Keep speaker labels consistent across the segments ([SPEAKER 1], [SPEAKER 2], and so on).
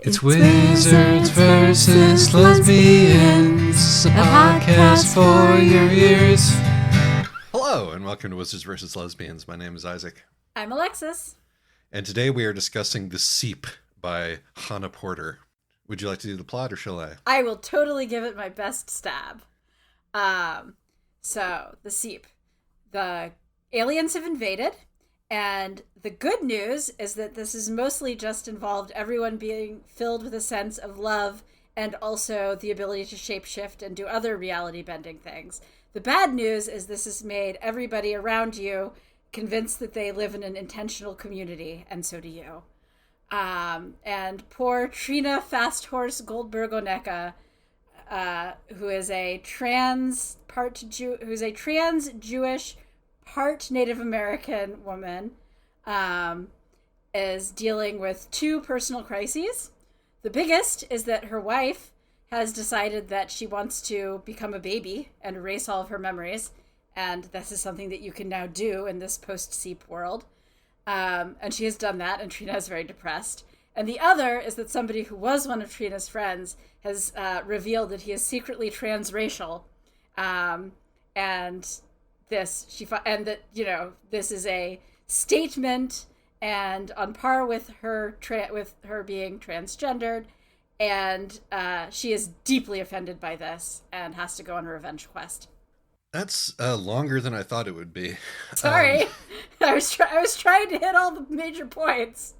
[SPEAKER 1] It's Wizards versus Lesbians, a podcast for your ears. Hello, and welcome to Wizards versus Lesbians. My name is Isaac.
[SPEAKER 2] I'm Alexis.
[SPEAKER 1] And today we are discussing The Seep by Hannah Porter. Would you like to do the plot, or shall I?
[SPEAKER 2] I will totally give it my best stab. So, The Seep. The aliens have invaded, and the good news is that this is mostly just involved everyone being filled with a sense of love and also the ability to shapeshift and do other reality-bending things. The bad news is this has made everybody around you convinced that they live in an intentional community, and so do you. And poor Trina Fast Horse Goldberg-Oneka, who is a trans Jewish, part Native American woman, is dealing with two personal crises. The biggest is that her wife has decided that she wants to become a baby and erase all of her memories, and this is something that you can now do in this post-Seep world. And she has done that, and Trina is very depressed. And the other is that somebody who was one of Trina's friends has revealed that he is secretly transracial, and this is a statement and on par with her being transgendered, and she is deeply offended by this and has to go on a revenge quest.
[SPEAKER 1] That's longer than I thought it would be.
[SPEAKER 2] Sorry, I was trying to hit all the major points.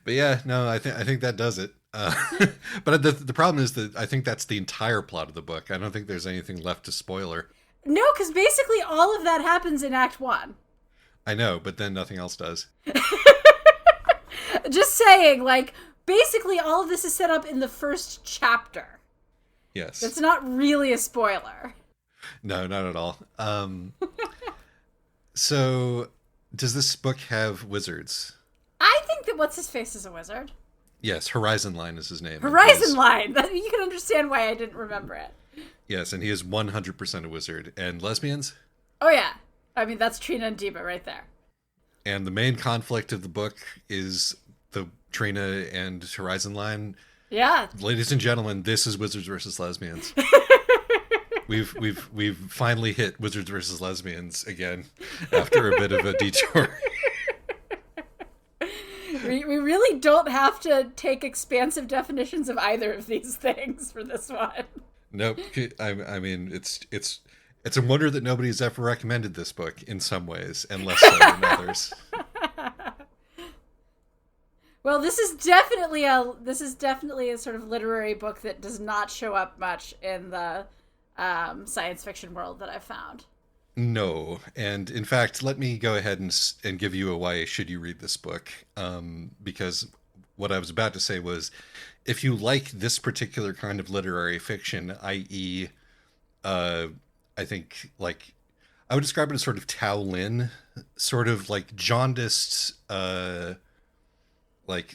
[SPEAKER 1] But yeah, no, I think that does it. But the problem is that I think that's the entire plot of the book. I don't think there's anything left to spoiler.
[SPEAKER 2] No, because basically all of that happens in Act 1.
[SPEAKER 1] I know, but then nothing else does.
[SPEAKER 2] Just saying, basically all of this is set up in the first chapter.
[SPEAKER 1] Yes.
[SPEAKER 2] It's not really a spoiler.
[SPEAKER 1] No, not at all. So, does this book have wizards?
[SPEAKER 2] I think that What's-His-Face is a wizard.
[SPEAKER 1] Yes, Horizon Line is his name.
[SPEAKER 2] Horizon Line! You can understand why I didn't remember it.
[SPEAKER 1] Yes, and he is 100% a wizard. And lesbians?
[SPEAKER 2] Oh, yeah. I mean, that's Trina and Diva right there.
[SPEAKER 1] And the main conflict of the book is the Trina and Horizon Line.
[SPEAKER 2] Yeah.
[SPEAKER 1] Ladies and gentlemen, this is Wizards versus Lesbians. We've finally hit Wizards versus Lesbians again after a bit of a detour.
[SPEAKER 2] We really don't have to take expansive definitions of either of these things for this one.
[SPEAKER 1] Nope. I mean, it's a wonder that nobody's ever recommended this book in some ways, and less so than others.
[SPEAKER 2] Well, this is definitely a sort of literary book that does not show up much in the science fiction world that I've found.
[SPEAKER 1] No, and in fact, let me go ahead and give you a why should you read this book, because what I was about to say was, if you like this particular kind of literary fiction, i.e., I think, I would describe it as sort of Tao Lin, sort of jaundiced,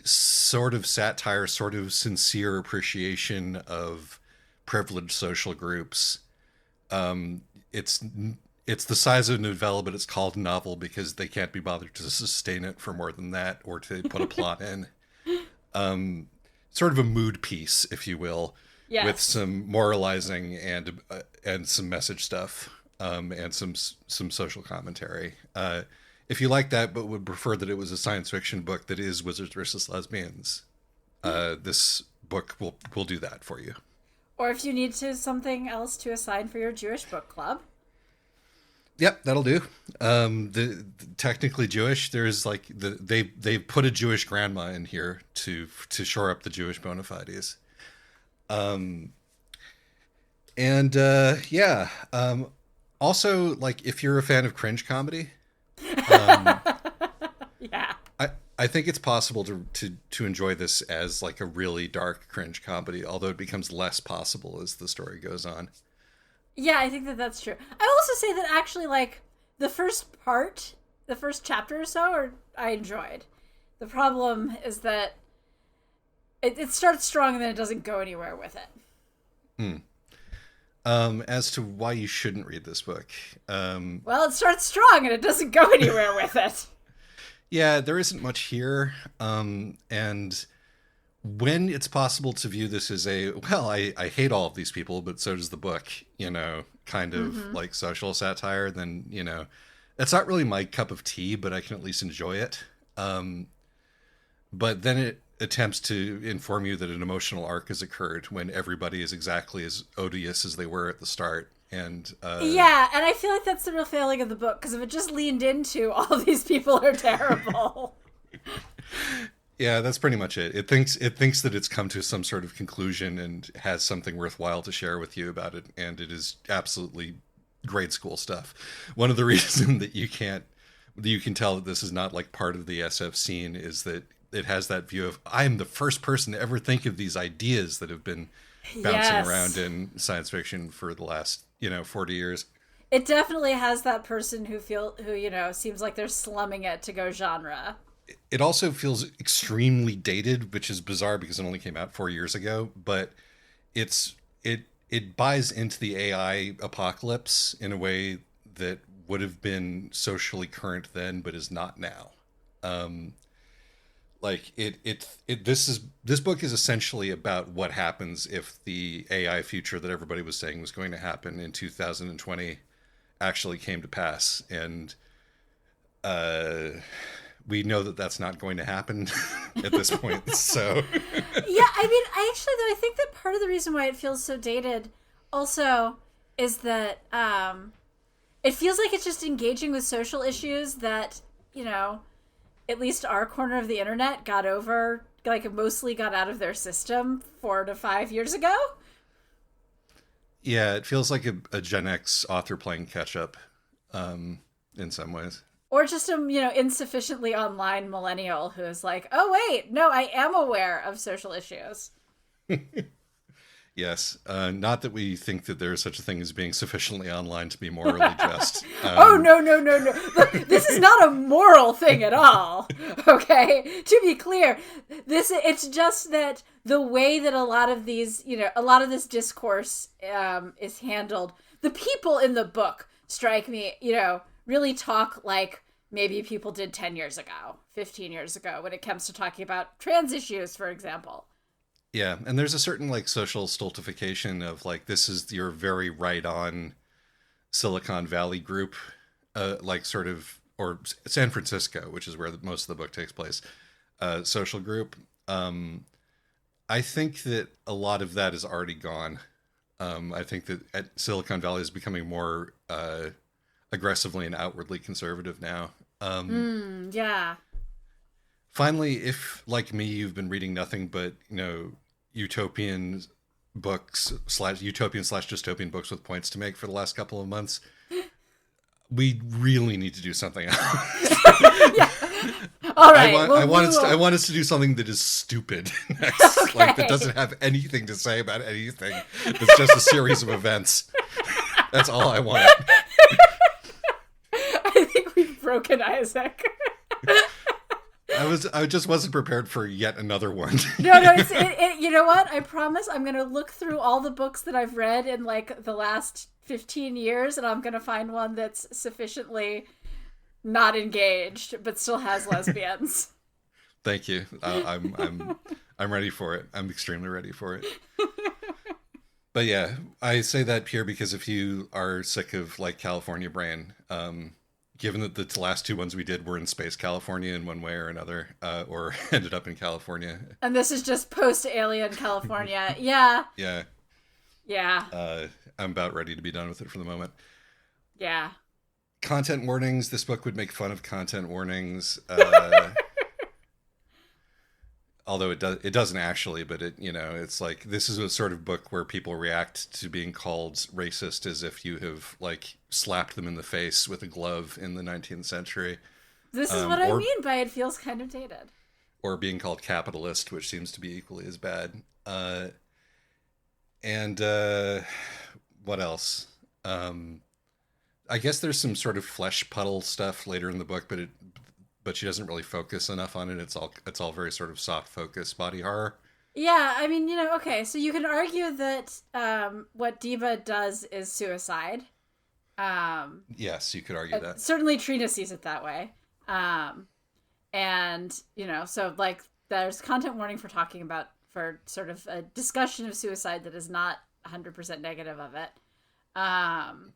[SPEAKER 1] sort of satire, sort of sincere appreciation of privileged social groups. It's the size of a novella, but it's called a novel because they can't be bothered to sustain it for more than that or to put a plot in. Sort of a mood piece, if you will,
[SPEAKER 2] yes,
[SPEAKER 1] with some moralizing and some message stuff, and some social commentary. If you like that, but would prefer that it was a science fiction book that is Wizards versus Lesbians, this book will do that for you.
[SPEAKER 2] Or if you need something else to assign for your Jewish book club.
[SPEAKER 1] Yep, that'll do. The technically Jewish. There's they put a Jewish grandma in here to shore up the Jewish bona fides. Also, if you're a fan of cringe comedy,
[SPEAKER 2] yeah,
[SPEAKER 1] I think it's possible to enjoy this as a really dark cringe comedy, although it becomes less possible as the story goes on.
[SPEAKER 2] Yeah, I think that's true. I will also say that actually, the first chapter or so, I enjoyed. The problem is that it starts strong and then it doesn't go anywhere with it.
[SPEAKER 1] As to why you shouldn't read this book.
[SPEAKER 2] Well, it starts strong and it doesn't go anywhere with it.
[SPEAKER 1] Yeah, there isn't much here. And when it's possible to view this as a, well, I hate all of these people, but so does the book, kind of
[SPEAKER 2] Mm-hmm.
[SPEAKER 1] like social satire, then, that's not really my cup of tea, but I can at least enjoy it. Um, but then it attempts to inform you that an emotional arc has occurred when everybody is exactly as odious as they were at the start. And
[SPEAKER 2] Yeah, and I feel like that's the real failing of the book, because if it just leaned into all these people are terrible.
[SPEAKER 1] yeah, that's pretty much it. It thinks that it's come to some sort of conclusion and has something worthwhile to share with you about it, and it is absolutely grade school stuff. One of the reasons that you can tell that this is not like part of the SF scene is that it has that view of, I am the first person to ever think of these ideas that have been bouncing around
[SPEAKER 2] Yes.
[SPEAKER 1] in science fiction for the last 40 years.
[SPEAKER 2] It definitely has that person who seems like they're slumming it to go genre.
[SPEAKER 1] It also feels extremely dated, which is bizarre because it only came out 4 years ago. But it's it buys into the AI apocalypse in a way that would have been socially current then, but is not now. Um, like this book is essentially about what happens if the AI future that everybody was saying was going to happen in 2020 actually came to pass, and uh, we know that that's not going to happen at this point. So,
[SPEAKER 2] Yeah, I mean, I think that part of the reason why it feels so dated also is that it feels like it's just engaging with social issues that, you know, at least our corner of the internet got over, like, mostly got out of their system 4 to 5 years ago.
[SPEAKER 1] yeah, it feels like a Gen X author playing catch up, in some ways.
[SPEAKER 2] Or just a insufficiently online millennial who is like, oh, wait, no, I am aware of social issues.
[SPEAKER 1] Yes, not that we think that there is such a thing as being sufficiently online to be morally just.
[SPEAKER 2] Oh, no, no, no, no. Look, this is not a moral thing at all. Okay? To be clear, it's just that the way that a lot of this discourse is handled, the people in the book strike me, really talk like maybe people did 10 years ago, 15 years ago when it comes to talking about trans issues, for example.
[SPEAKER 1] Yeah, and there's a certain like social stultification of like, this is your very right on Silicon Valley group, like sort of, or San Francisco, which is where most of the book takes place, social group. Um, I think that a lot of that is already gone. I think that Silicon Valley is becoming more aggressively and outwardly conservative now.
[SPEAKER 2] Yeah.
[SPEAKER 1] Finally, if like me, you've been reading nothing but utopian books slash utopian slash dystopian books with points to make for the last couple of months, we really need to do something else.
[SPEAKER 2] Yeah. All right. Well,
[SPEAKER 1] I want us to do something that is stupid next, like that
[SPEAKER 2] okay.
[SPEAKER 1] doesn't have anything to say about anything. It's just a series of events. That's all I want.
[SPEAKER 2] I think we've broken Isaac.
[SPEAKER 1] I just wasn't prepared for yet another one.
[SPEAKER 2] No, no, you know what? I promise I'm going to look through all the books that I've read in like the last 15 years and I'm going to find one that's sufficiently not engaged but still has lesbians.
[SPEAKER 1] Thank you. I'm ready for it. I'm extremely ready for it. But yeah, I say that pure because if you are sick of like California brain, given that the last two ones we did were in space California in one way or another, or ended up in California.
[SPEAKER 2] And this is just post-alien California. Yeah.
[SPEAKER 1] Yeah,
[SPEAKER 2] Yeah.
[SPEAKER 1] I'm about ready to be done with it for the moment.
[SPEAKER 2] Yeah.
[SPEAKER 1] Content warnings. This book would make fun of content warnings. Although it doesn't actually, but it's like, this is a sort of book where people react to being called racist as if you have like slapped them in the face with a glove in the 19th century,
[SPEAKER 2] This is what I
[SPEAKER 1] or
[SPEAKER 2] mean by it feels kind of dated.
[SPEAKER 1] being called capitalist, which seems to be equally as bad. And what else? I guess there's some sort of flesh puddle stuff later in the book, but she doesn't really focus enough on it. It's all very sort of soft focus body horror.
[SPEAKER 2] Yeah, I mean, okay, so you can argue that what Diva does is suicide.
[SPEAKER 1] Yes, you could argue that.
[SPEAKER 2] Certainly Trina sees it that way. And, so like there's content warning for talking about for sort of a discussion of suicide that is not 100% negative of it. Um,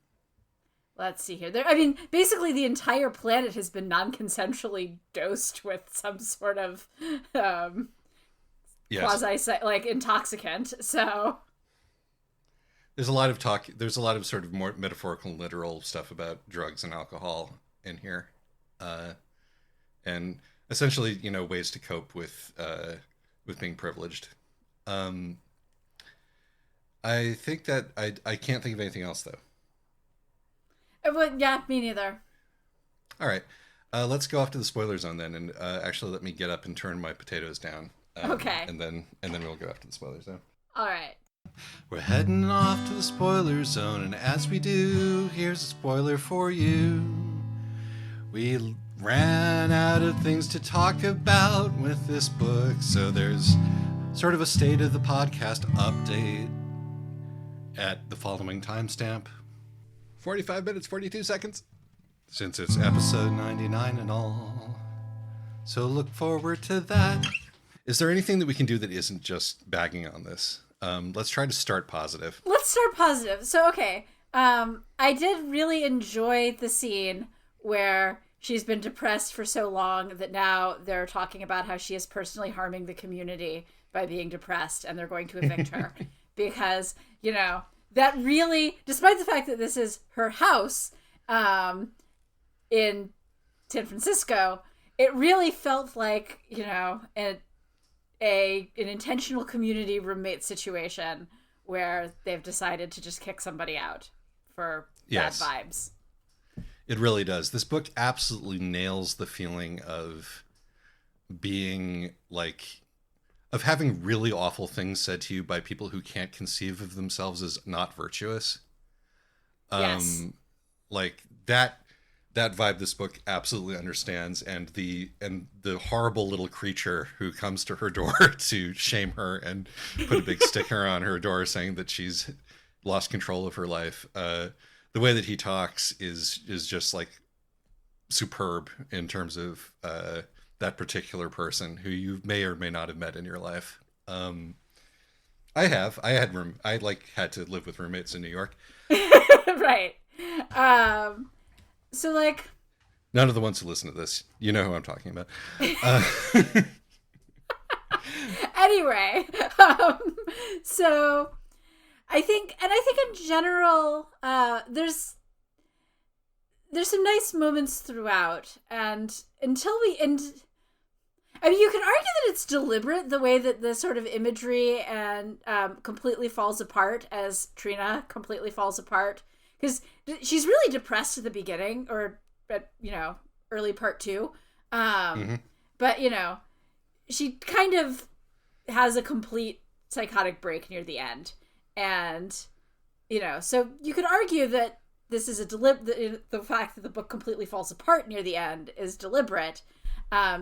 [SPEAKER 2] let's see here. I mean, basically the entire planet has been non-consensually dosed with some sort of
[SPEAKER 1] Yes.
[SPEAKER 2] quasi like intoxicant. So
[SPEAKER 1] There's a lot of talk. There's a lot of sort of more metaphorical, literal stuff about drugs and alcohol in here, uh, and essentially, ways to cope with being privileged. Um, I think that I can't think of anything else though.
[SPEAKER 2] but yeah, me neither.
[SPEAKER 1] All right, let's go off to the spoiler zone then, and actually let me get up and turn my potatoes down,
[SPEAKER 2] Okay.
[SPEAKER 1] and then we'll go after the spoiler zone.
[SPEAKER 2] All right.
[SPEAKER 1] We're heading off to the spoiler zone, and as we do, here's a spoiler for you. We ran out of things to talk about with this book, so there's sort of a state of the podcast update at the following timestamp: 45 minutes, 42 seconds, since it's episode 99 and all. So look forward to that. Is there anything that we can do that isn't just bagging on this? Let's try to start positive.
[SPEAKER 2] Let's start positive. So, okay. I did really enjoy the scene where she's been depressed for so long that now they're talking about how she is personally harming the community by being depressed and they're going to evict her. Because, that really, despite the fact that this is her house in San Francisco, it really felt like, an intentional community roommate situation where they've decided to just kick somebody out for
[SPEAKER 1] Yes.
[SPEAKER 2] bad vibes.
[SPEAKER 1] It really does. This book absolutely nails the feeling of being of having really awful things said to you by people who can't conceive of themselves as not virtuous.
[SPEAKER 2] Yes.
[SPEAKER 1] Like that vibe this book absolutely understands, and the horrible little creature who comes to her door to shame her and put a big sticker on her door saying that she's lost control of her life. The way that he talks is just like superb in terms of that particular person who you may or may not have met in your life. I had to live with roommates in New York.
[SPEAKER 2] Right. So like,
[SPEAKER 1] None of the ones who listen to this, you know who I'm talking about.
[SPEAKER 2] anyway, so I think in general, there's some nice moments throughout, and until we end. I mean, you could argue that it's deliberate the way that the sort of imagery and completely falls apart as Trina completely falls apart, because she's really depressed at the beginning, or at early part two, but she kind of has a complete psychotic break near the end, and so you could argue that this is the fact that the book completely falls apart near the end is deliberate.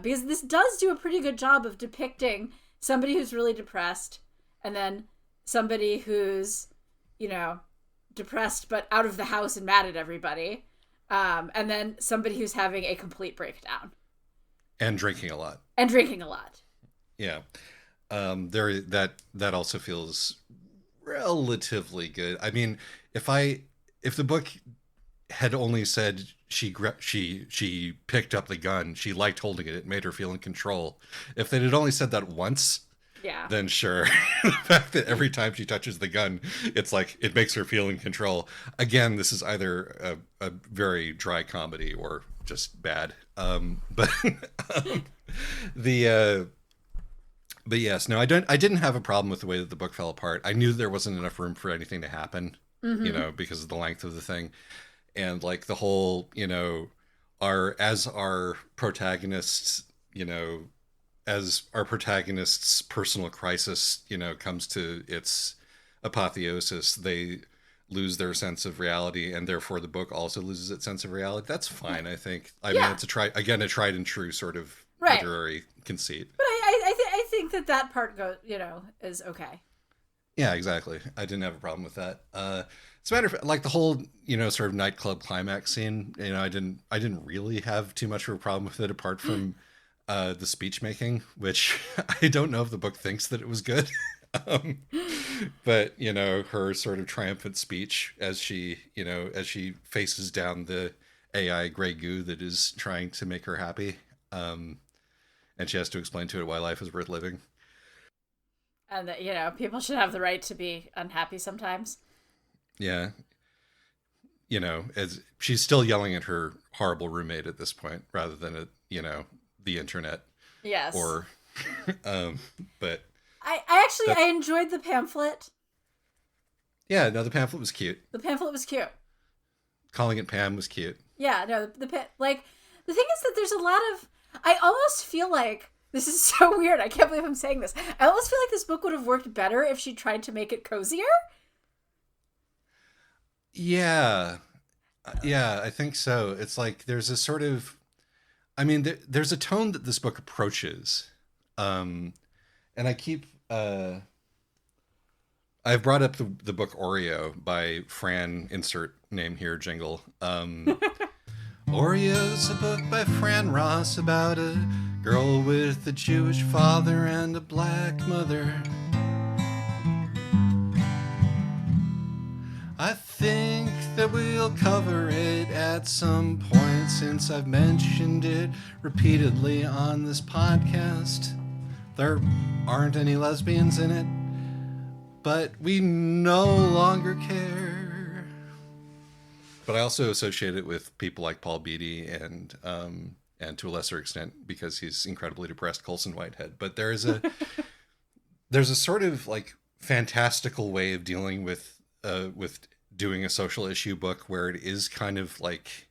[SPEAKER 2] Because this does do a pretty good job of depicting somebody who's really depressed, and then somebody who's, depressed but out of the house and mad at everybody, and then somebody who's having a complete breakdown.
[SPEAKER 1] And drinking a lot.
[SPEAKER 2] Yeah.
[SPEAKER 1] That also feels relatively good. I mean, if the book had only said she picked up the gun, she liked holding it, it made her feel in control. If they had only said that once,
[SPEAKER 2] Yeah.
[SPEAKER 1] then sure. The fact that every time she touches the gun, it's like it makes her feel in control. Again, this is either a very dry comedy or just bad. But but yes, no, I didn't have a problem with the way that the book fell apart. I knew there wasn't enough room for anything to happen, because of the length of the thing. And like the whole, our protagonists, as our protagonist's personal crisis, comes to its apotheosis, they lose their sense of reality, and therefore the book also loses its sense of reality. That's fine, I think. I mean, it's a tried and true sort of literary conceit.
[SPEAKER 2] But I think that part is okay.
[SPEAKER 1] Yeah, exactly. I didn't have a problem with that. It's a matter of like the whole, sort of nightclub climax scene. I didn't really have too much of a problem with it, apart from The speech making, which I don't know if the book thinks that it was good. um, but her sort of triumphant speech as she faces down the AI gray goo that is trying to make her happy, um, and she has to explain to it why life is worth living.
[SPEAKER 2] And that, people should have the right to be unhappy sometimes.
[SPEAKER 1] Yeah, as she's still yelling at her horrible roommate at this point, rather than at the internet
[SPEAKER 2] Yes.
[SPEAKER 1] or, um, but
[SPEAKER 2] I actually
[SPEAKER 1] that
[SPEAKER 2] I enjoyed the pamphlet.
[SPEAKER 1] yeah, no, the pamphlet was cute.
[SPEAKER 2] The pamphlet was cute.
[SPEAKER 1] Calling it Pam was cute.
[SPEAKER 2] Yeah, no, like the thing is that there's a lot of I almost feel like this is so weird. I can't believe I'm saying this. I almost feel like this book would have worked better if she tried to make it cozier.
[SPEAKER 1] Yeah, yeah, I think so. It's like there's a sort of, I mean, there's a tone that this book approaches, um, and I've brought up the book Oreo by Fran. Insert name here, jingle. Oreo's a book by Fran Ross about a girl with a Jewish father and a black mother. I think that we'll cover it at some point since I've mentioned it repeatedly on this podcast. There aren't any lesbians in it, but we no longer care. But I also associate it with people like Paul Beatty and to a lesser extent because he's incredibly depressed, Colson Whitehead. But there's a sort of like fantastical way of dealing with doing a social issue book where it is kind of like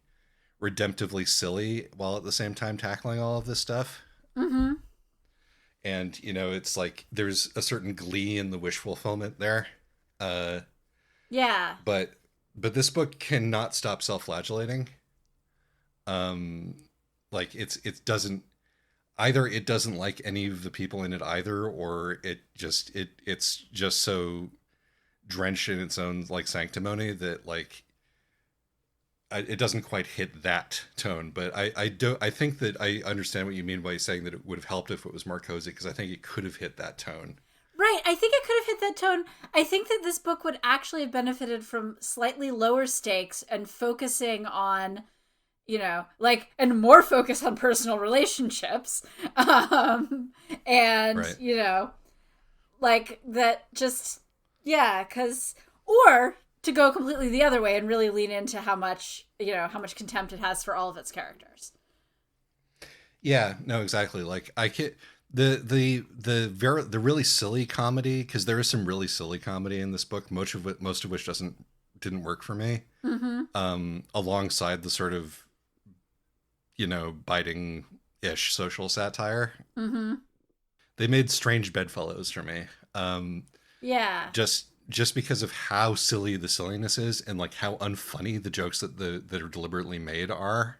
[SPEAKER 1] redemptively silly while at the same time tackling all of this stuff.
[SPEAKER 2] Mm-hmm.
[SPEAKER 1] And it's like there's a certain glee in the wish fulfillment there. uh
[SPEAKER 2] Yeah.
[SPEAKER 1] but this book cannot stop self-flagellating. um like it doesn't, either it doesn't like any of the people in it either, or it's just so drenched in its own like sanctimony that like it doesn't quite hit that tone. But I think that I understand what you mean by saying that it would have helped if it was more cozy, because I think it could have hit that tone.
[SPEAKER 2] Right. I think it could have hit that tone. I think that this book would actually have benefited from slightly lower stakes and focusing on, like, and more focus on personal relationships. And,
[SPEAKER 1] Right.
[SPEAKER 2] like that just, yeah, because, or to go completely the other way and really lean into how much contempt it has for all of its characters.
[SPEAKER 1] Yeah, no, exactly. Like I can the really silly comedy, because there is some really silly comedy in this book, most of which didn't work for me.
[SPEAKER 2] Mm-hmm.
[SPEAKER 1] Alongside the sort of biting ish social satire,
[SPEAKER 2] Mm-hmm.
[SPEAKER 1] they made strange bedfellows for me.
[SPEAKER 2] Yeah.
[SPEAKER 1] Just because of how silly the silliness is, and like how unfunny the jokes that are deliberately made are,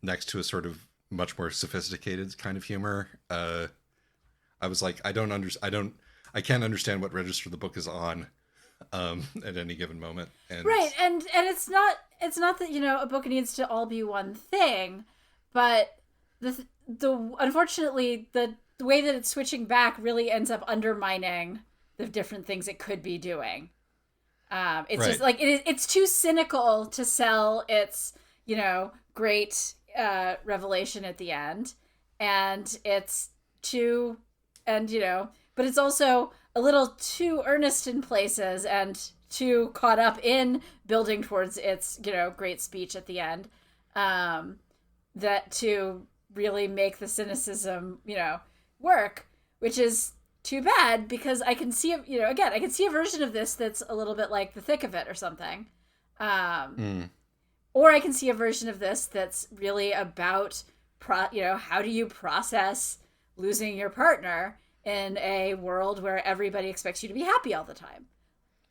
[SPEAKER 1] next to a sort of much more sophisticated kind of humor. I was like, I can't understand what register the book is on, at any given moment. And
[SPEAKER 2] Right, and it's not that a book needs to all be one thing, but the unfortunately the way that it's switching back really ends up undermining the different things it could be doing. It's just
[SPEAKER 1] right,
[SPEAKER 2] like it's too cynical to sell its great revelation at the end, and it's too and but it's also a little too earnest in places and too caught up in building towards its great speech at the end, that to really make the cynicism work, which is too bad because I can see again I can see a version of this that's a little bit like The Thick of It or something, um,
[SPEAKER 1] mm,
[SPEAKER 2] or I can see a version of this that's really about how do you process losing your partner in a world where everybody expects you to be happy all the time.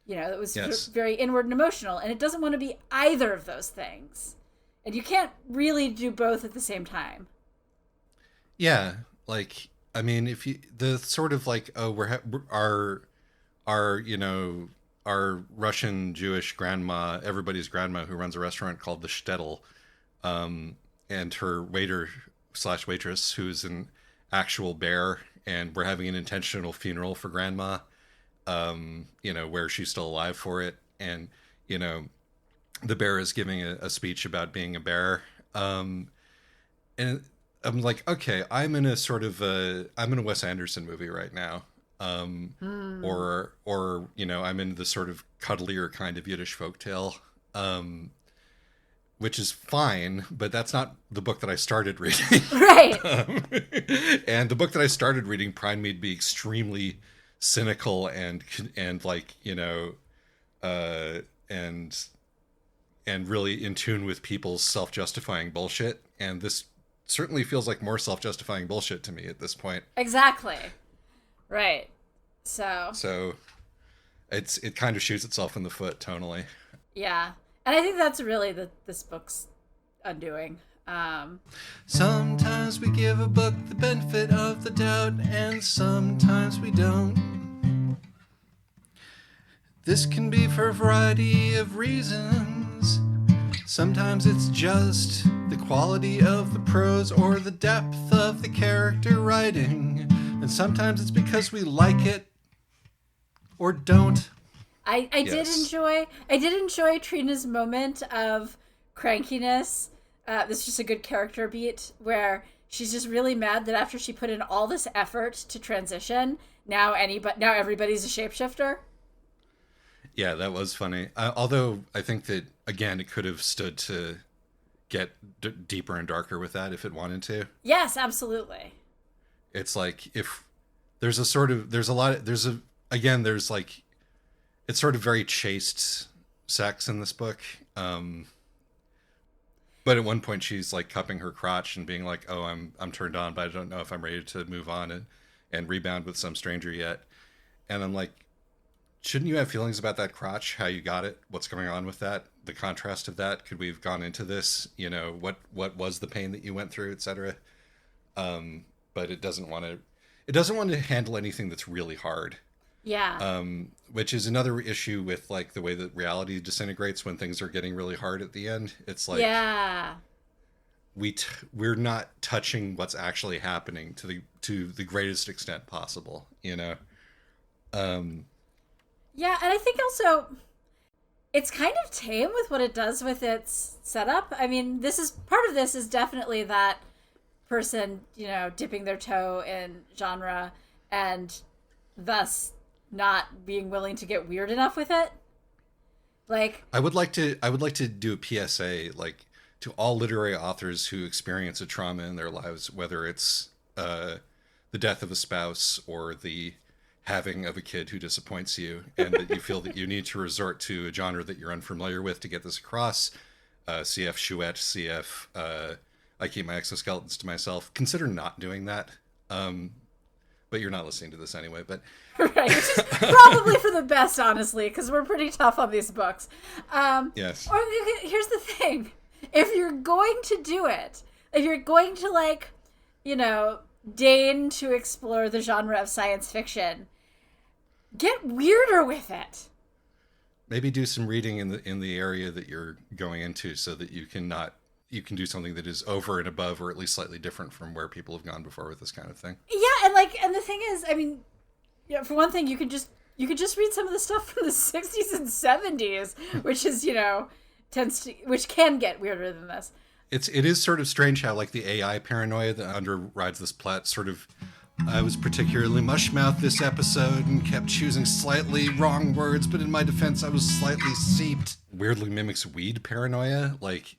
[SPEAKER 2] It was
[SPEAKER 1] yes,
[SPEAKER 2] very inward and emotional, and it doesn't want to be either of those things. And you can't really do both at the same time.
[SPEAKER 1] yeah. Like I mean, if you the sort of like, oh, our our Russian Jewish grandma, everybody's grandma, who runs a restaurant called the Shtetl, and her waiter slash waitress who's an actual bear, and we're having an intentional funeral for grandma, where she's still alive for it. And, you know, the bear is giving a speech about being a bear. And I'm like, okay, I'm in a Wes Anderson movie right now. Or I'm in the sort of cuddlier kind of Yiddish folktale, which is fine, but that's not the book that I started reading.
[SPEAKER 2] Right.
[SPEAKER 1] And the book that I started reading primed me to be extremely cynical and like, uh, and really in tune with people's self-justifying bullshit. And this certainly feels like more self-justifying bullshit to me at this point.
[SPEAKER 2] Exactly. Right.
[SPEAKER 1] So it kind of shoots itself in the foot tonally.
[SPEAKER 2] Yeah. And I think that's really this book's undoing.
[SPEAKER 1] Sometimes we give a book the benefit of the doubt, and sometimes we don't. This can be for a variety of reasons. Sometimes it's just the quality of the prose or the depth of the character writing. And sometimes it's because we like it or don't.
[SPEAKER 2] I did enjoy Trina's moment of crankiness. This is just a good character beat where she's just really mad that after she put in all this effort to transition, now everybody's a shapeshifter.
[SPEAKER 1] Yeah, that was funny. Although I think that, again, it could have stood to get deeper and darker with that if it wanted to.
[SPEAKER 2] Yes, absolutely.
[SPEAKER 1] It's like if there's like, it's sort of very chaste sex in this book. But at one point she's like cupping her crotch and being like, oh, I'm turned on, but I don't know if I'm ready to move on and rebound with some stranger yet. And I'm like, shouldn't you have feelings about that crotch? How you got it? What's going on with that? The contrast of that? Could we have gone into this? What was the pain that you went through, etc. But it doesn't want to handle anything that's really hard.
[SPEAKER 2] Yeah.
[SPEAKER 1] Which is another issue with like the way that reality disintegrates when things are getting really hard at the end. It's like,
[SPEAKER 2] yeah,
[SPEAKER 1] we're not touching what's actually happening to the greatest extent possible,
[SPEAKER 2] Yeah, and I think also it's kind of tame with what it does with its setup. I mean, part of this is definitely that person, dipping their toe in genre and thus not being willing to get weird enough with it. Like,
[SPEAKER 1] I would like to do a PSA, like, to all literary authors who experience a trauma in their lives, whether it's the death of a spouse or the having of a kid who disappoints you, and that you feel that you need to resort to a genre that you're unfamiliar with to get this across. CF Chouette, CF I Keep My Exoskeletons to Myself. Consider not doing that. But you're not listening to this anyway. But
[SPEAKER 2] right, which is probably for the best, honestly, because we're pretty tough on these books.
[SPEAKER 1] Yes.
[SPEAKER 2] Or here's the thing: if you're going to do it, if you're going to deign to explore the genre of science fiction, get weirder with it.
[SPEAKER 1] Maybe do some reading in the area that you're going into, so that you can do something that is over and above, or at least slightly different from where people have gone before with this kind of thing.
[SPEAKER 2] Yeah, and the thing is, I mean, for one thing, you could just read some of the stuff from the 60s and 70s, which is, which can get weirder than this.
[SPEAKER 1] It is sort of strange how, like, the AI paranoia that underrides this plot sort of... I was particularly mushmouth this episode and kept choosing slightly wrong words, but in my defense, I was slightly seeped. Weirdly mimics weed paranoia, like,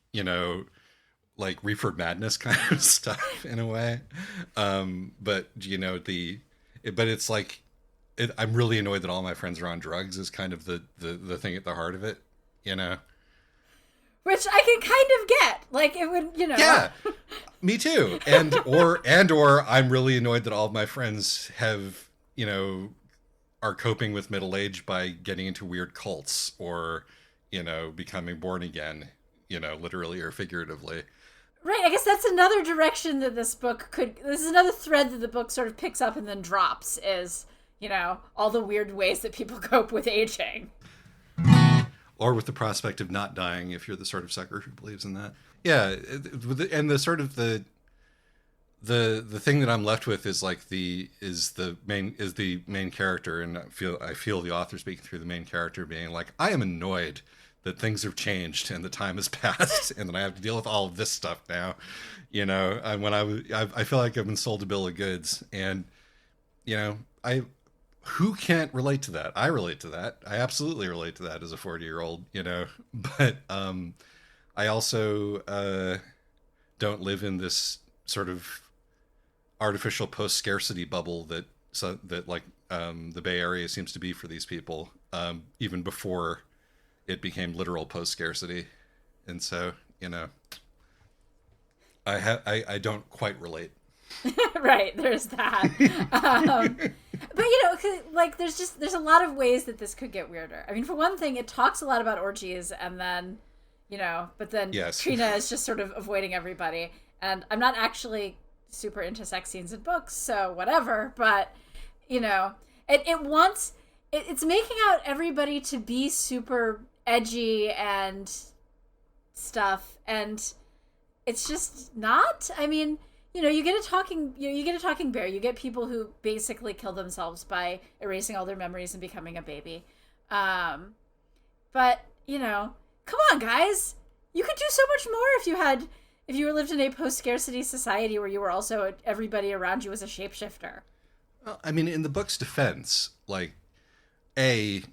[SPEAKER 1] like reefer madness kind of stuff in a way. But it's like, I'm really annoyed that all my friends are on drugs is kind of the thing at the heart of it,
[SPEAKER 2] Which I can kind of get. Like, it would,
[SPEAKER 1] Yeah, me too. Or I'm really annoyed that all of my friends have, are coping with middle age by getting into weird cults or, becoming born again, literally or figuratively.
[SPEAKER 2] Right, I guess that's another direction that this is another thread that the book sort of picks up and then drops is, all the weird ways that people cope with aging.
[SPEAKER 1] Or with the prospect of not dying if you're the sort of sucker who believes in that. Yeah, and the sort of the the thing that I'm left with is like the main character, and I feel the author speaking through the main character being like, I am annoyed that things have changed and the time has passed, and that I have to deal with all of this stuff now. And when I feel like I've been sold a bill of goods, and I who can't relate to that? I relate to that. I absolutely relate to that as a 40-year-old, But I also don't live in this sort of artificial post scarcity bubble that like the Bay Area seems to be for these people, even before it became literal post scarcity, and so I don't quite relate.
[SPEAKER 2] Right, there's that. But like there's a lot of ways that this could get weirder. I mean, for one thing, it talks a lot about orgies, and then but then
[SPEAKER 1] Yes.
[SPEAKER 2] Trina is just sort of avoiding everybody. And I'm not actually super into sex scenes in books, so whatever. But it's making out everybody to be super edgy and stuff, and it's just not. I mean, you get a talking bear. You get people who basically kill themselves by erasing all their memories and becoming a baby. But come on, guys, you could do so much more if you were lived in a post scarcity society where you were also everybody around you was a shapeshifter.
[SPEAKER 1] Well, I mean, in the book's defense, like, I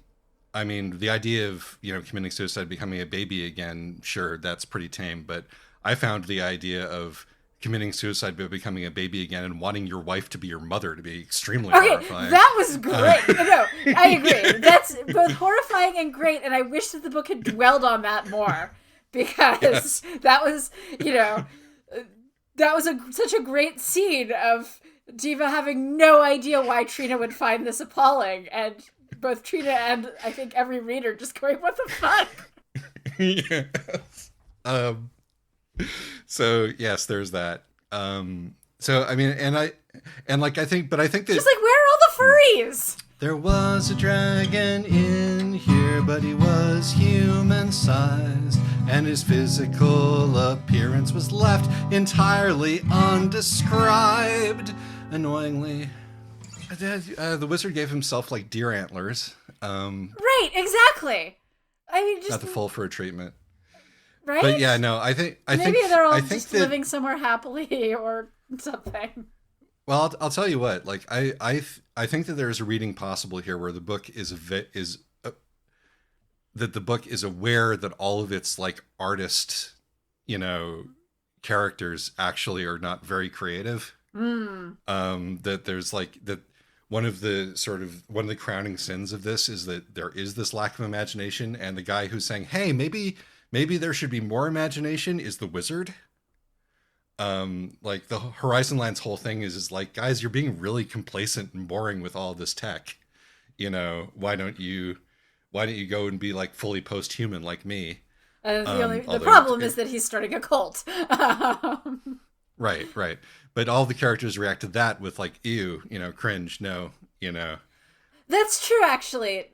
[SPEAKER 1] mean, the idea of committing suicide, becoming a baby again, sure, that's pretty tame. But I found the idea of committing suicide by becoming a baby again and wanting your wife to be your mother to be extremely horrifying.
[SPEAKER 2] That was great. No, I agree. That's both horrifying and great, and I wish that the book had dwelled on that more, because yes. That was, such a great scene of Diva having no idea why Trina would find this appalling, and both Trina and I think every reader just going, "What the fuck?"
[SPEAKER 1] Yes. So yes, there's that. So I mean, I think that
[SPEAKER 2] just like, where are all the furries?
[SPEAKER 1] There was a dragon in here, but he was human-sized, and his physical appearance was left entirely undescribed. Annoyingly, the wizard gave himself like deer antlers.
[SPEAKER 2] Right, exactly. I mean, just
[SPEAKER 1] not the full fur treatment.
[SPEAKER 2] Right?
[SPEAKER 1] But yeah, no, I think
[SPEAKER 2] maybe they're all just living somewhere happily or something.
[SPEAKER 1] Well, I'll tell you what. Like, I think that there is a reading possible here where the book that the book is aware that all of its like artist, characters actually are not very creative. That there's like that one of the crowning sins of this is that there is this lack of imagination, and the guy who's saying, "Hey, maybe there should be more imagination," is the wizard. Like the Horizon Lands whole thing is like, guys, you're being really complacent and boring with all this tech. Why don't you go and be like fully post-human like me?
[SPEAKER 2] The problem is that he's starting a cult.
[SPEAKER 1] Right. But all the characters react to that with like, ew, cringe, no,
[SPEAKER 2] That's true, actually.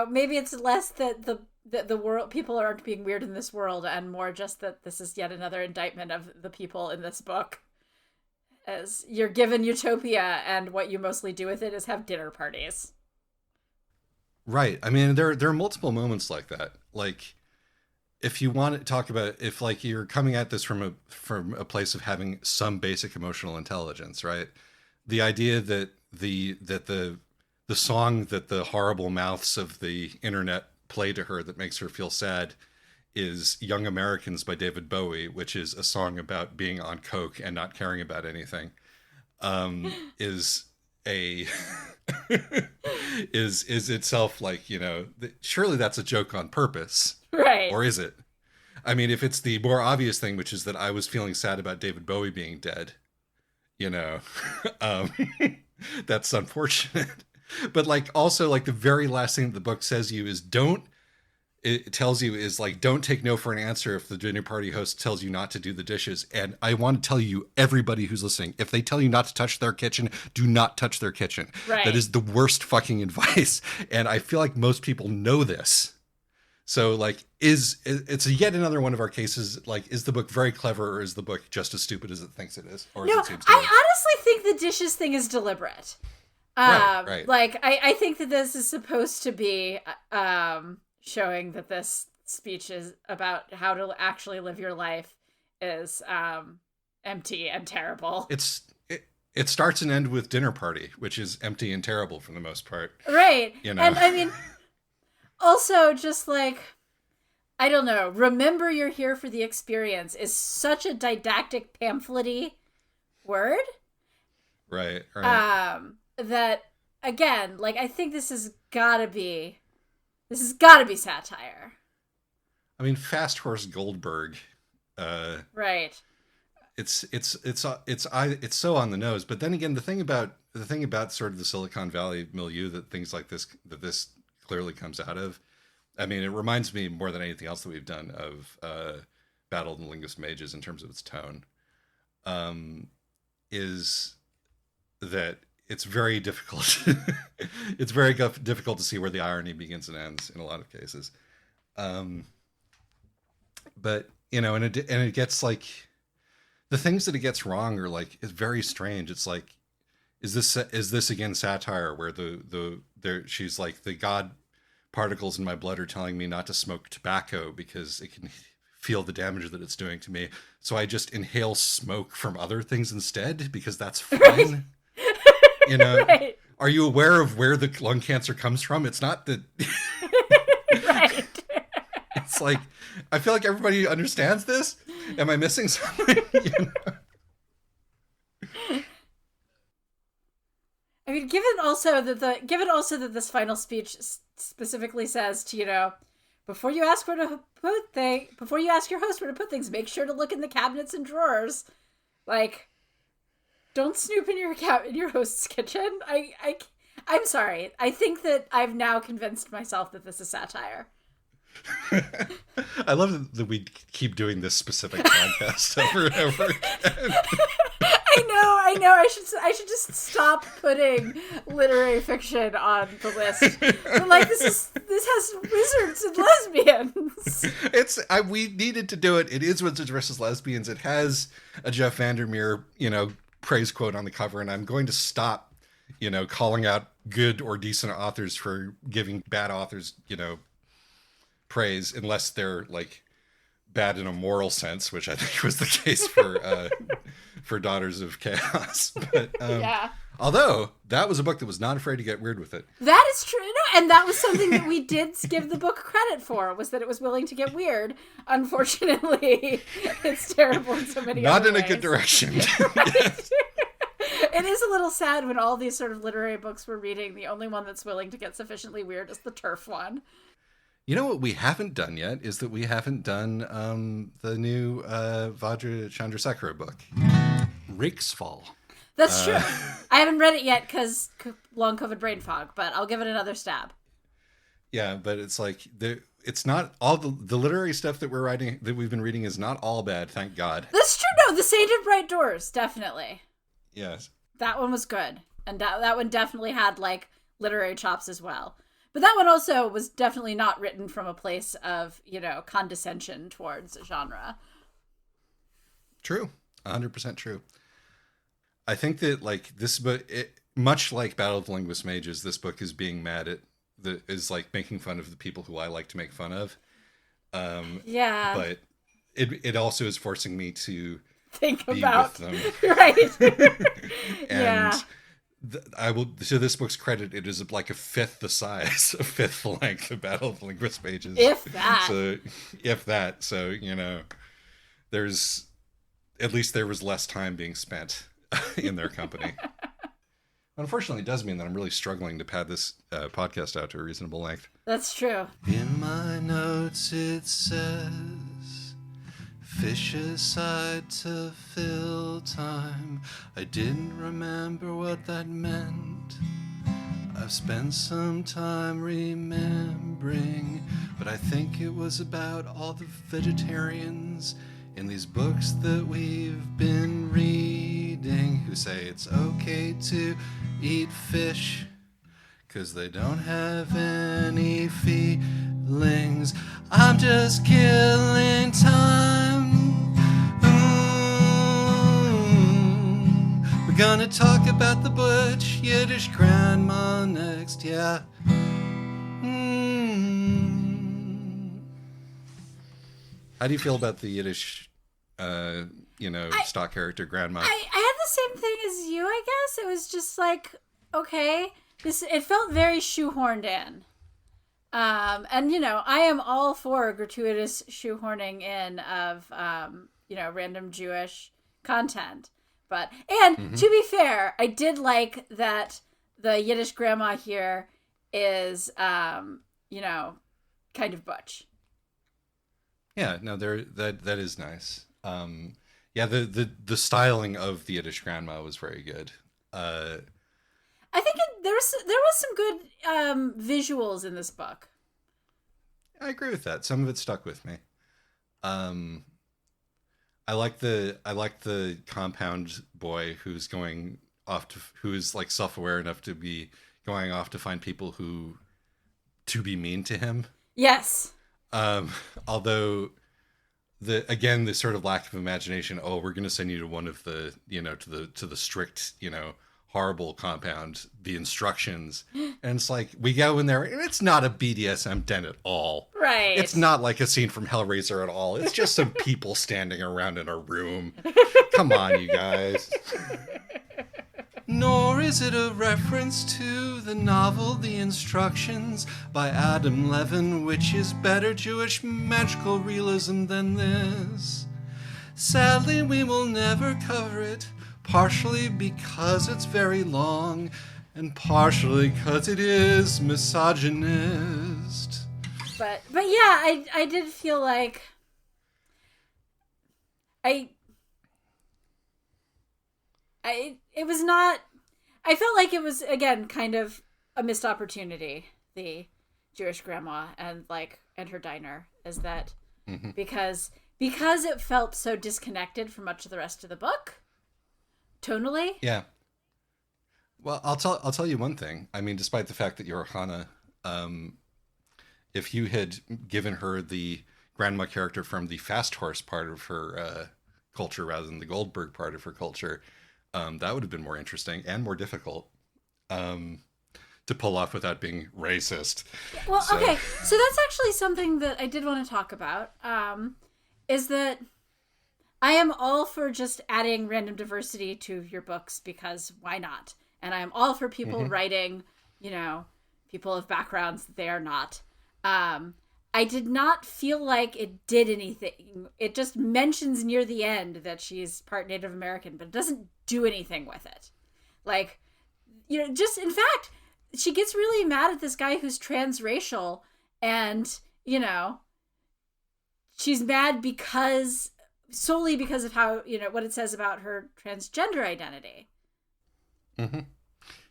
[SPEAKER 2] Maybe it's less that the world, people aren't being weird in this world, and more just that this is yet another indictment of the people in this book. As you're given utopia, and what you mostly do with it is have dinner parties.
[SPEAKER 1] Right. I mean, there are multiple moments like that. Like, if you want to talk about, if like you're coming at this from a place of having some basic emotional intelligence, right? The idea that the song that the horrible mouths of the internet play to her that makes her feel sad is Young Americans by David Bowie, which is a song about being on coke and not caring about anything, is a is itself like, surely that's a joke on purpose,
[SPEAKER 2] right?
[SPEAKER 1] Or is it? I mean, if it's the more obvious thing, which is that I was feeling sad about David Bowie being dead, that's unfortunate. But like, also like the very last thing that the book says you is don't take no for an answer if the dinner party host tells you not to do the dishes. And I want to tell you, everybody who's listening, if they tell you not to touch their kitchen, do not touch their kitchen.
[SPEAKER 2] Right.
[SPEAKER 1] That is the worst fucking advice. And I feel like most people know this. So like, it's yet another one of our cases. Like, is the book very clever, or is the book just as stupid as it thinks it is, or
[SPEAKER 2] No,
[SPEAKER 1] as it seems to be?
[SPEAKER 2] I honestly think the dishes thing is deliberate.
[SPEAKER 1] Right, right.
[SPEAKER 2] Like I think that this is supposed to be showing that this speech is about how to actually live your life is empty and terrible.
[SPEAKER 1] It starts and ends with dinner party, which is empty and terrible for the most part.
[SPEAKER 2] Right.
[SPEAKER 1] You know.
[SPEAKER 2] And I mean, also just like, I don't know, remember you're here for the experience is such a didactic pamphlet-y word.
[SPEAKER 1] Right, right.
[SPEAKER 2] That again, like I think this has gotta be satire.
[SPEAKER 1] I mean, Fast Horse Goldberg.
[SPEAKER 2] Right.
[SPEAKER 1] It's so on the nose. But then again, the thing about sort of the Silicon Valley milieu that things like this clearly comes out of. I mean, it reminds me more than anything else that we've done of Battle of the Linguist Mages in terms of its tone. Is that it's very difficult. It's very difficult to see where the irony begins and ends in a lot of cases. Um, but and it gets like the things that it gets wrong are like it's very strange. It's like, is this again satire where the there she's like the god particles in my blood are telling me not to smoke tobacco because it can feel the damage that it's doing to me. So I just inhale smoke from other things instead because that's fine. You know,
[SPEAKER 2] Right.
[SPEAKER 1] are you aware of where the lung cancer comes from? It's not that.
[SPEAKER 2] Right.
[SPEAKER 1] It's like, I feel like everybody understands this. Am I missing something?
[SPEAKER 2] I mean, given also that this final speech specifically says to before you ask before you ask your host where to put things, make sure to look in the cabinets and drawers. Like, don't snoop in your host's kitchen. I'm sorry. I think that I've now convinced myself that this is satire.
[SPEAKER 1] I love that we keep doing this specific podcast over and over again.
[SPEAKER 2] I know. I should just stop putting literary fiction on the list. But like this has wizards and lesbians.
[SPEAKER 1] We needed to do it. It is Wizards versus Lesbians. It has a Jeff Vandermeer, praise quote on the cover, and I'm going to stop, calling out good or decent authors for giving bad authors, praise unless they're like bad in a moral sense, which I think was the case for Daughters of Chaos. But
[SPEAKER 2] Yeah.
[SPEAKER 1] although that was a book that was not afraid to get weird with it.
[SPEAKER 2] That is true. No, and that was something that we did give the book credit for, was that it was willing to get weird. Unfortunately, it's terrible in so many
[SPEAKER 1] Not
[SPEAKER 2] other
[SPEAKER 1] in a
[SPEAKER 2] ways.
[SPEAKER 1] good direction.
[SPEAKER 2] Right?
[SPEAKER 1] Yes.
[SPEAKER 2] It is a little sad when all these sort of literary books we're reading, the only one that's willing to get sufficiently weird is the turf one.
[SPEAKER 1] You know what we haven't done yet is that we haven't done the new Vajra Chandrasekhara book, Rake's Fall.
[SPEAKER 2] That's true. I haven't read it yet because long COVID brain fog, but I'll give it another stab.
[SPEAKER 1] Yeah, but it's like it's not all the literary stuff that we've been reading is not all bad, thank God.
[SPEAKER 2] That's true. No, The Sage of Bright Doors, definitely.
[SPEAKER 1] Yes.
[SPEAKER 2] That one was good. And that one definitely had like literary chops as well. But that one also was definitely not written from a place of, condescension towards genre.
[SPEAKER 1] True. 100% true. I think that like this book, much like Battle of the Linguist Mages, this book is being mad at is like making fun of the people who I like to make fun of.
[SPEAKER 2] Yeah.
[SPEAKER 1] But it also is forcing me to
[SPEAKER 2] Think
[SPEAKER 1] be
[SPEAKER 2] about
[SPEAKER 1] with them.
[SPEAKER 2] Right.
[SPEAKER 1] And
[SPEAKER 2] Yeah.
[SPEAKER 1] I will, to this book's credit, it is like a fifth the size, a fifth the length of Battle of the Linguist Mages.
[SPEAKER 2] If that.
[SPEAKER 1] So, if that. So, there's, at least there was less time being spent in their company. Unfortunately, it does mean that I'm really struggling to pad this podcast out to a reasonable length.
[SPEAKER 2] That's true.
[SPEAKER 1] In my notes it says, fish aside to fill time. I didn't remember what that meant. I've spent some time remembering, but I think it was about all the vegetarians in these books that we've been reading who say it's okay to eat fish 'cause they don't have any feelings. feelings. I'm just killing time. We're gonna talk about the butch Yiddish grandma next, yeah. How do you feel about the Yiddish, uh,
[SPEAKER 2] I
[SPEAKER 1] stock character grandma?
[SPEAKER 2] I had the same thing as you, I guess. It was just like, okay, this it felt very shoehorned in. And I am all for gratuitous shoehorning in of random Jewish content. And
[SPEAKER 1] Mm-hmm.
[SPEAKER 2] to be fair, I did like that the Yiddish grandma here is kind of butch.
[SPEAKER 1] Yeah, no, that is nice. Yeah, the styling of the Yiddish grandma was very good. Uh,
[SPEAKER 2] I think there was some good visuals in this book.
[SPEAKER 1] I agree with that. Some of it stuck with me. Um, I like the compound boy who's going off to who's like self-aware enough to be going off to find people who to be mean to him.
[SPEAKER 2] Yes.
[SPEAKER 1] Um, although the sort of lack of imagination. Oh, we're going to send you to one of the to the strict horrible compound. The instructions, and it's like we go in there. It's not a BDSM den at all. It's
[SPEAKER 2] Right.
[SPEAKER 1] not like a scene from Hellraiser at all. It's just some people standing around in a room. Come on, you guys. Nor is it a reference to the novel The Instructions by Adam Levin, which is better Jewish magical realism than this. Sadly, we will never cover it, partially because it's very long, and partially because it is misogynist.
[SPEAKER 2] But yeah, I did feel like I I it was not. I felt like it was again kind of a missed opportunity. The Jewish grandma and her diner is that
[SPEAKER 1] Mm-hmm.
[SPEAKER 2] because it felt so disconnected from much of the rest of the book tonally.
[SPEAKER 1] Yeah. Well, I'll tell you one thing. I mean, despite the fact that you're Hannah, um, if you had given her the grandma character from the fast horse part of her culture rather than the Goldberg part of her culture, that would have been more interesting and more difficult um, to pull off without being racist.
[SPEAKER 2] Well,
[SPEAKER 1] So,
[SPEAKER 2] okay, so that's actually something that I did want to talk about. Is that I am all for just adding random diversity to your books because why not? And I am all for people
[SPEAKER 1] mhm.
[SPEAKER 2] writing, people of backgrounds that they are not. Um, I did not feel like it did anything. It just mentions near the end that she's part Native American, but it doesn't do anything with it. Like, just in fact, she gets really mad at this guy who's transracial, and, she's mad because solely because of how what it says about her transgender identity.
[SPEAKER 1] Mhm.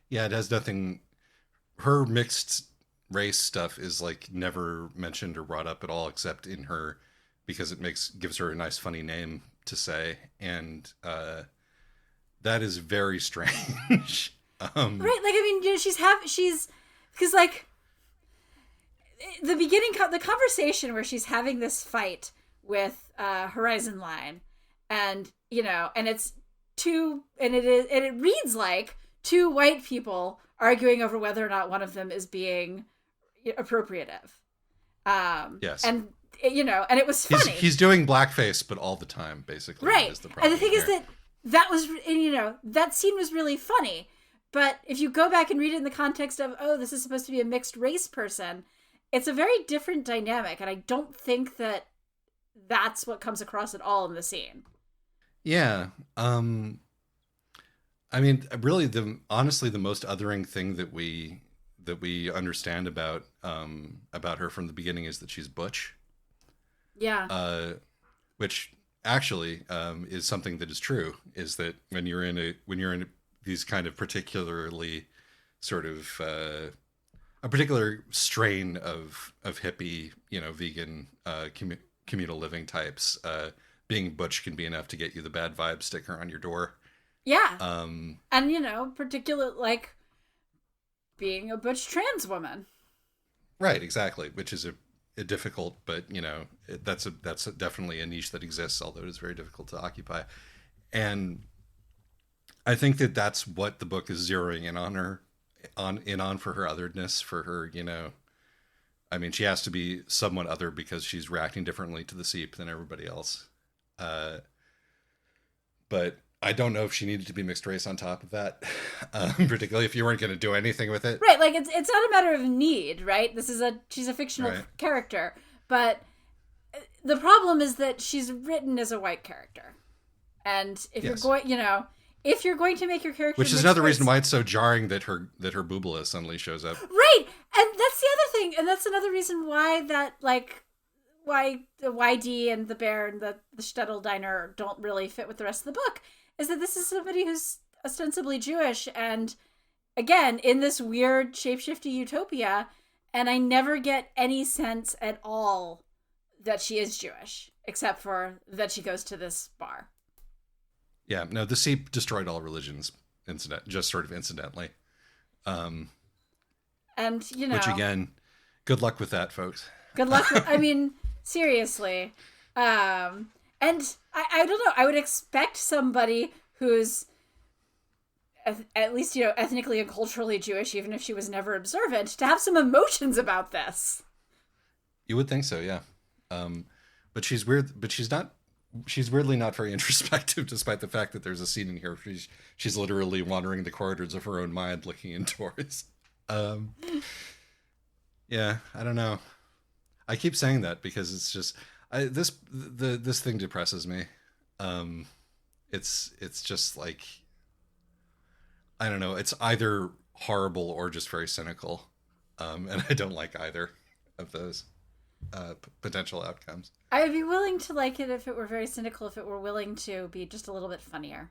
[SPEAKER 1] Yeah, it has nothing. Her mixed race stuff is like never mentioned or brought up at all, except in her because it makes gives her a nice funny name to say, and that is very strange. um,
[SPEAKER 2] Right, like I mean, she's because like the beginning the conversation where she's having this fight with Horizon Line, and and it's it reads like two white people arguing over whether or not one of them is being appropriative.
[SPEAKER 1] yes,
[SPEAKER 2] And and it was
[SPEAKER 1] he's
[SPEAKER 2] funny.
[SPEAKER 1] he's doing blackface, but all the time, basically,
[SPEAKER 2] Right.
[SPEAKER 1] is the
[SPEAKER 2] And the
[SPEAKER 1] problem
[SPEAKER 2] thing is
[SPEAKER 1] here.
[SPEAKER 2] that was, and, that scene was really funny. But if you go back and read it in the context of, oh, this is supposed to be a mixed race person, it's a very different dynamic. And I don't think that that's what comes across at all in the scene.
[SPEAKER 1] Yeah. I mean, really, the honestly, the most othering thing that we understand about her from the beginning is that she's butch,
[SPEAKER 2] Yeah.
[SPEAKER 1] uh, which actually is something that is true. Is that when you're in these kind of particularly sort of a particular strain of hippie, vegan communal living types, being butch can be enough to get you the bad vibe sticker on your door.
[SPEAKER 2] Yeah.
[SPEAKER 1] Um,
[SPEAKER 2] And, particular, being a butch trans woman.
[SPEAKER 1] right, exactly, which is a difficult, but that's definitely a niche that exists, although it is very difficult to occupy. And I think that that's what the book is zeroing in on her, on for her otherness, for her, I mean, she has to be somewhat other because she's reacting differently to the Seep than everybody else. Uh, but I don't know if she needed to be mixed race on top of that, particularly if you weren't going to do anything with it.
[SPEAKER 2] Right, like it's not a matter of need, right? She's a fictional
[SPEAKER 1] Right.
[SPEAKER 2] character, but the problem is that she's written as a white character. And if
[SPEAKER 1] Yes.
[SPEAKER 2] if you're going to make your character
[SPEAKER 1] Which is
[SPEAKER 2] mixed
[SPEAKER 1] another
[SPEAKER 2] race,
[SPEAKER 1] reason why it's so jarring that her boobula suddenly shows up.
[SPEAKER 2] right? And that's the other thing, and that's another reason why why the YD and the bear and the shtetl diner don't really fit with the rest of the book, is that this is somebody who's ostensibly Jewish, and again in this weird shapeshifty utopia, and I never get any sense at all that she is Jewish, except for that she goes to this bar.
[SPEAKER 1] Yeah, no, the Seep destroyed all religions, just sort of incidentally. Um,
[SPEAKER 2] And
[SPEAKER 1] which again, good luck with that, folks.
[SPEAKER 2] good luck with, I mean, seriously. And I don't know, I would expect somebody who's at least, ethnically and culturally Jewish, even if she was never observant, to have some emotions about this.
[SPEAKER 1] You would think so, yeah. But she's weird. But she's not. She's weirdly not very introspective, despite the fact that there's a scene in here where she's literally wandering the corridors of her own mind, looking indoors. Yeah, I don't know. I keep saying that because it's just this thing depresses me. It's just like, I don't know. It's either horrible or just very cynical, and I don't like either of those potential outcomes.
[SPEAKER 2] I would be willing to like it if it were very cynical, if it were willing to be just a little bit funnier.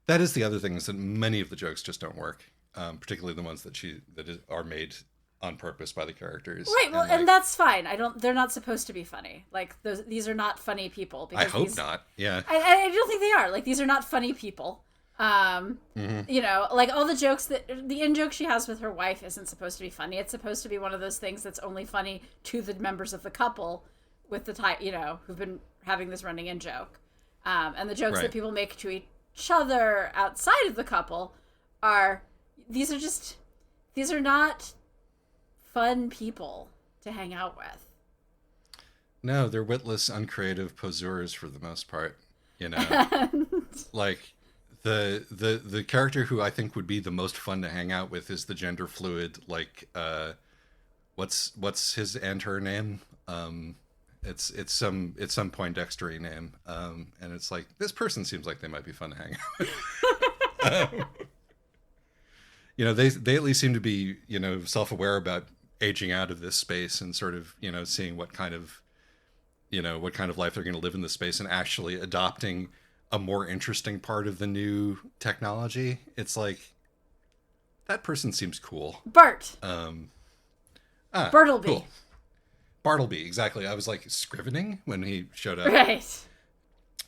[SPEAKER 1] That is the other thing, is that many of the jokes just don't work, particularly the ones that are made on purpose by the characters.
[SPEAKER 2] Right, well, and that's fine. They're not supposed to be funny. Like, these are not funny people.
[SPEAKER 1] I hope not. Yeah.
[SPEAKER 2] I don't think they are. Like, these are not funny people. Like all the jokes the in-joke she has with her wife isn't supposed to be funny. It's supposed to be one of those things that's only funny to the members of the couple with the who've been having this running in joke. And the jokes
[SPEAKER 1] Right.
[SPEAKER 2] that people make to each other outside of the couple these are not fun people to hang out with.
[SPEAKER 1] No, they're witless, uncreative poseurs for the most part. Like the character who I think would be the most fun to hang out with is the gender fluid. Like, what's his and her name? It's some Poindextery name. And it's like, this person seems like they might be fun to hang out with. They at least seem to be, self-aware about aging out of this space and sort of, seeing what kind of life they're going to live in this space and actually adopting a more interesting part of the new technology. It's like, that person seems cool.
[SPEAKER 2] Bart.
[SPEAKER 1] Bartleby. Cool. Bartleby, exactly. I was like, scrivening when he showed up.
[SPEAKER 2] Right.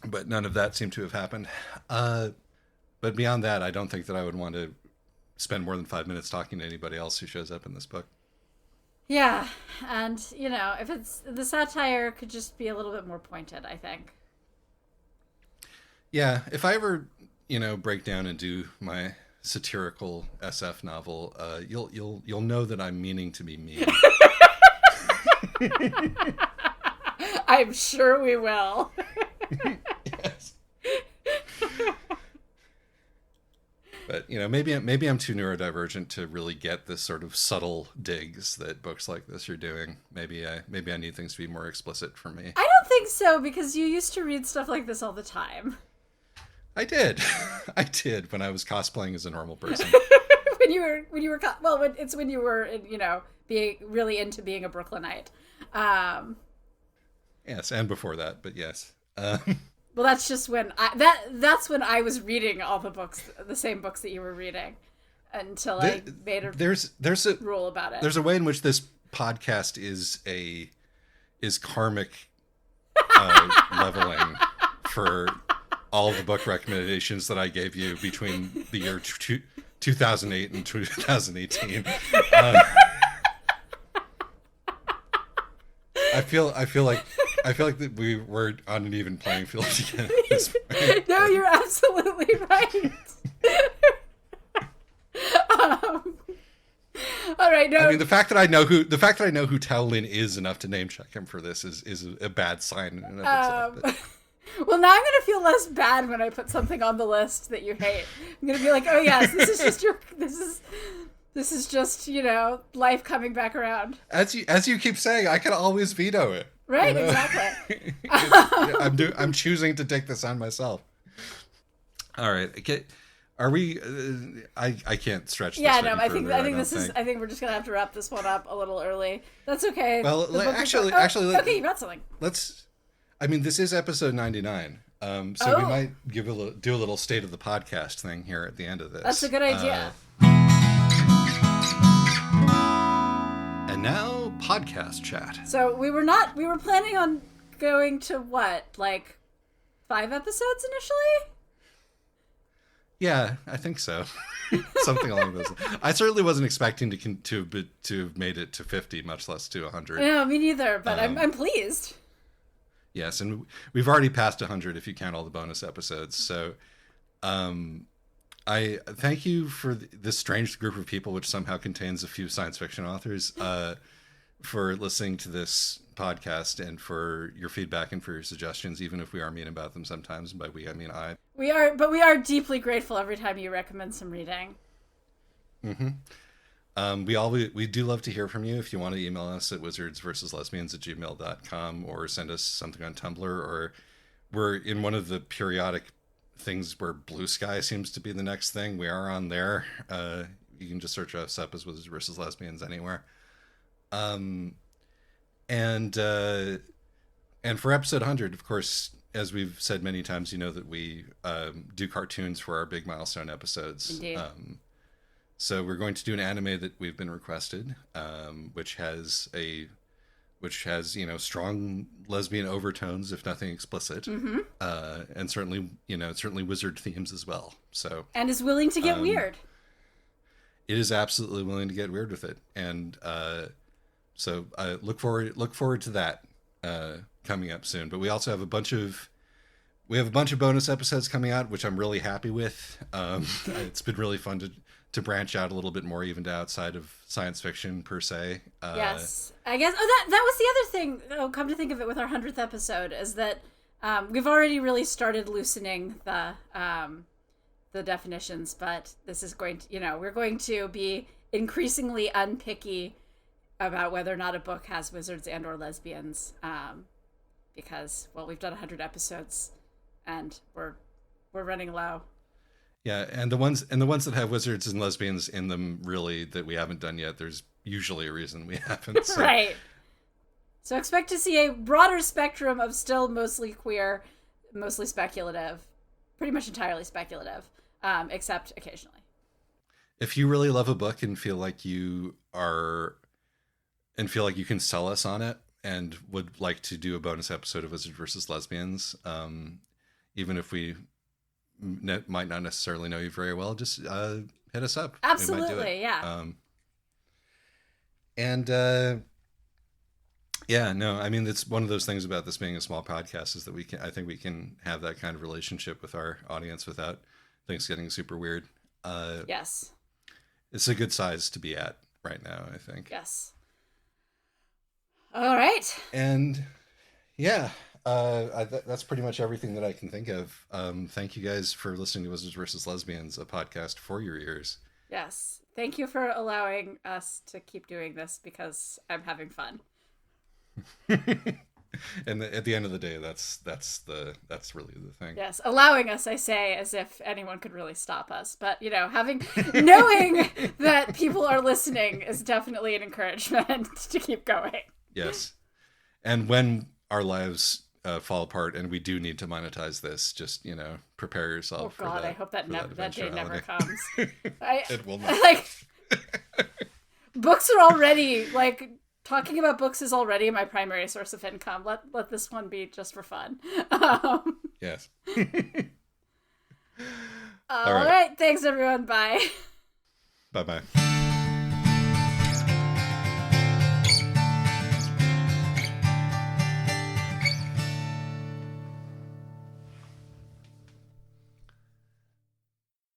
[SPEAKER 1] But none of that seemed to have happened. But beyond that, I don't think that I would want to spend more than 5 minutes talking to anybody else who shows up in this book.
[SPEAKER 2] Yeah, and if it's the satire could just be a little bit more pointed, I think.
[SPEAKER 1] Yeah, if I ever, break down and do my satirical SF novel, you'll know that I'm meaning to be mean.
[SPEAKER 2] I'm sure we will.
[SPEAKER 1] Yes. But maybe I'm too neurodivergent to really get this sort of subtle digs that books like this are doing. Maybe I need things to be more explicit for me.
[SPEAKER 2] I don't think so, because you used to read stuff like this all the time.
[SPEAKER 1] I did. I did when I was cosplaying as a normal person.
[SPEAKER 2] when you were when you were being really into being a Brooklynite.
[SPEAKER 1] Yes, and before that, but yes.
[SPEAKER 2] Well, that's just when that's when I was reading all the same books that you were reading, until I made
[SPEAKER 1] there's a
[SPEAKER 2] rule about it.
[SPEAKER 1] There's a way in which this podcast is karmic leveling for all the book recommendations that I gave you between the year 2008 and 2018. I feel like that we were on an even playing field again at this point.
[SPEAKER 2] No, you're absolutely right. um, all right, no.
[SPEAKER 1] I mean, the fact that I know who Tao Lin is enough to name check him for this is a bad sign in and of itself. But...
[SPEAKER 2] Well, now I'm gonna feel less bad when I put something on the list that you hate. I'm gonna be like, oh yes, this is just life coming back around.
[SPEAKER 1] As you keep saying, I can always veto it.
[SPEAKER 2] Right, exactly.
[SPEAKER 1] I'm choosing to take this on myself. All right, are we? I can't stretch.
[SPEAKER 2] Yeah, no. I think we're just gonna have to wrap this one up a little early. That's okay.
[SPEAKER 1] Well, actually,
[SPEAKER 2] okay, you got something.
[SPEAKER 1] I mean, this is episode 99, so we might do a little state of the podcast thing here at the end of this.
[SPEAKER 2] That's a good idea.
[SPEAKER 1] And now, podcast chat.
[SPEAKER 2] So we were planning on going to what, like 5 episodes initially?
[SPEAKER 1] Yeah, I think so. Something along those lines. I certainly wasn't expecting to have made it to 50, much less to 100.
[SPEAKER 2] No, me neither, but I'm pleased.
[SPEAKER 1] Yes, and we've already passed 100 if you count all the bonus episodes. So I thank you for this strange group of people, which somehow contains a few science fiction authors, for listening to this podcast and for your feedback and for your suggestions, even if we are mean about them sometimes. And by we, I mean I.
[SPEAKER 2] We are deeply grateful every time you recommend some reading.
[SPEAKER 1] Mm-hmm. We do love to hear from you. If you want to email us at wizardsversuslesbians@gmail.com or send us something on Tumblr, or we're in one of the periodic things where Blue Sky seems to be the next thing. We are on there. You can just search us up as Wizards versus Lesbians anywhere. And for episode 100, of course, as we've said many times, you know that we do cartoons for our big milestone episodes.
[SPEAKER 2] Indeed.
[SPEAKER 1] So we're going to do an anime that we've been requested, which has strong lesbian overtones, if nothing explicit,
[SPEAKER 2] mm-hmm.
[SPEAKER 1] And certainly wizard themes as well. So
[SPEAKER 2] is willing to get weird.
[SPEAKER 1] It is absolutely willing to get weird with it, and so I look forward to that coming up soon. But we also have a bunch of bonus episodes coming out, which I'm really happy with. It's been really fun to branch out a little bit more, even to outside of science fiction per se.
[SPEAKER 2] Yes, I guess. Oh, that was the other thing. Oh, come to think of it, with our 100th episode, is that we've already really started loosening the definitions, but this is going to, we're going to be increasingly unpicky about whether or not a book has wizards and or lesbians, because, well, we've done 100 episodes and we're running low.
[SPEAKER 1] Yeah, and the ones that have wizards and lesbians in them, really, that we haven't done yet, there's usually a reason we haven't. So.
[SPEAKER 2] Right. So expect to see a broader spectrum of still mostly queer, mostly speculative, pretty much entirely speculative, except occasionally.
[SPEAKER 1] If you really love a book and feel like you can sell us on it and would like to do a bonus episode of Wizards versus Lesbians, even if we might not necessarily know you very well, just hit us up.
[SPEAKER 2] Absolutely, yeah.
[SPEAKER 1] Yeah, no, I mean, it's one of those things about this being a small podcast is that I think we can have that kind of relationship with our audience without things getting super weird.
[SPEAKER 2] Yes.
[SPEAKER 1] It's a good size to be at right now, I think.
[SPEAKER 2] Yes. All right.
[SPEAKER 1] And yeah, that's pretty much everything that I can think of. Thank you guys for listening to Wizards versus Lesbians, a podcast for your ears. Yes.
[SPEAKER 2] Thank you for allowing us to keep doing this, because I'm having fun.
[SPEAKER 1] And at the end of the day, that's really the thing.
[SPEAKER 2] Yes, allowing us, I say, as if anyone could really stop us. But knowing that people are listening is definitely an encouragement to keep going.
[SPEAKER 1] Yes, and when our lives fall apart and we do need to monetize this, just prepare yourself.
[SPEAKER 2] Oh God, I hope that day never comes.
[SPEAKER 1] It will not.
[SPEAKER 2] Books are already talking about books is already my primary source of income. Let this one be just for fun.
[SPEAKER 1] Yes.
[SPEAKER 2] All right. Thanks, everyone. Bye.
[SPEAKER 1] Bye-bye.